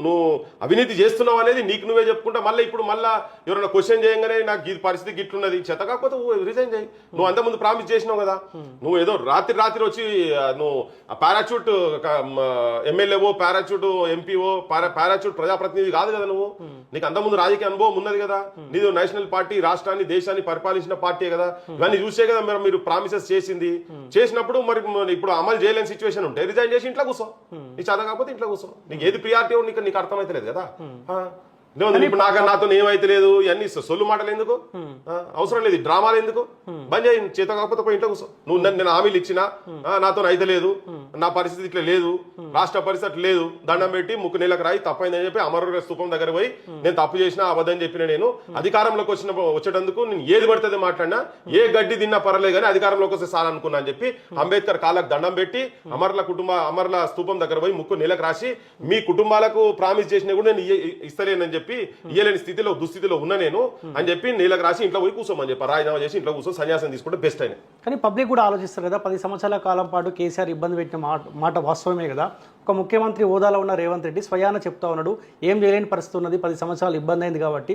నువ్వు అవినీతి చేస్తున్నావు అనేది నీకు నువ్వే చెప్పుకుంటా మళ్ళీ ఇప్పుడు మళ్ళీ ఎవరైనా క్వశ్చన్ చేయగానే నాకు ఈ పరిస్థితి గిట్లున్నది చేత కాకపోతే రిజైన్ చేయి. నువ్వు అంతకుముందు ప్రామిస్ చేసినావు కదా, నువ్వు ఏదో రాత్రి వచ్చి నువ్వు పారాచూట్ ఎమ్మెల్యేవో పారాచూట్ ఎంపీఓ పారాచూట్ ప్రజాప్రతినిధి కాదు కదా నువ్వు. నీకు అంతకుముందు రాజకీయ అనుభవం ఉన్నది కదా, నీది నేషనల్ పార్టీ రాష్ట్రాన్ని దేశాన్ని పరిపాలించిన పార్టీ కదా, ఇవన్నీ చూసే కదా మీరు ప్రామిసెస్ చేసినప్పుడు మరి ఇప్పుడు అమలు చేయలేని సిచ్యువేషన్ ఉంటే రిజైన్ చేసి ఇంట్లో కూర్చో. నీ చేత కాకపోతే ఇంట్లో కూర్చో. నీకు ఏది ప్రియారిటీ నీకు అర్థమైతే లేదు కదా. ఇప్పుడు నాతో ఏమైతే లేదు ఇవన్నీ సొల్లు మాటలు ఎందుకు, అవసరం లేదు డ్రామాలు ఎందుకు, బంద్ చేయి. చేత కాకపోతే పోయి ఇంట్లో కూర్చో. నువ్వు నేను హామీలు ఇచ్చినా నాతో అయితే లేదు, నా పరిస్థితి ఇట్లా లేదు, రాష్ట్ర పరిస్థితి లేదు, దండం పెట్టి ముక్కు నీళ్ళకి రాయి తప్పైందని చెప్పి అమర స్థూపం దగ్గర పోయి నేను తప్పు చేసినా అబద్ధం చెప్పిన నేను అధికారంలోకి వచ్చేటందుకు నేను ఏది పడుతుంది మాట్లాడినా ఏ గడ్డి తిన్నా పర్లేదు కానీ అధికారంలోకి వస్తే సార్ అనుకున్నా అని చెప్పి అంబేద్కర్ కాళ్ళకు దండం పెట్టి అమరుల స్థూపం దగ్గర పోయి ముక్కు నీళ్ళకి రాసి మీ కుటుంబాలకు ప్రామిస్ చేసినా కూడా నేను ఇస్తలేనని చెప్పి ఇయ్యలేని స్థితిలో దుస్థితిలో ఉన్నా నేను అని చెప్పి నీళ్ళకి రాసి ఇంట్లో పోయి కూర్చోమని చెప్పి రాజీనామా చేసి ఇంట్లో కూర్చొని సన్యాసం తీసుకుంటే బెస్ట్ అయినా. కానీ పబ్లిక్ కూడా ఆలోచిస్తారు కదా, 10 సంవత్సరాల కాలం పాటు కేసీఆర్ ఇబ్బంది పెట్టిన మాట వాస్తవమే కదా. ఒక ముఖ్యమంత్రి హోదాలో ఉన్న రేవంత్ రెడ్డి స్వయాన చెప్తా ఉన్నాడు ఏం చేయలేని పరిస్థితి ఉన్నది, 10 సంవత్సరాలు ఇబ్బంది అయింది కాబట్టి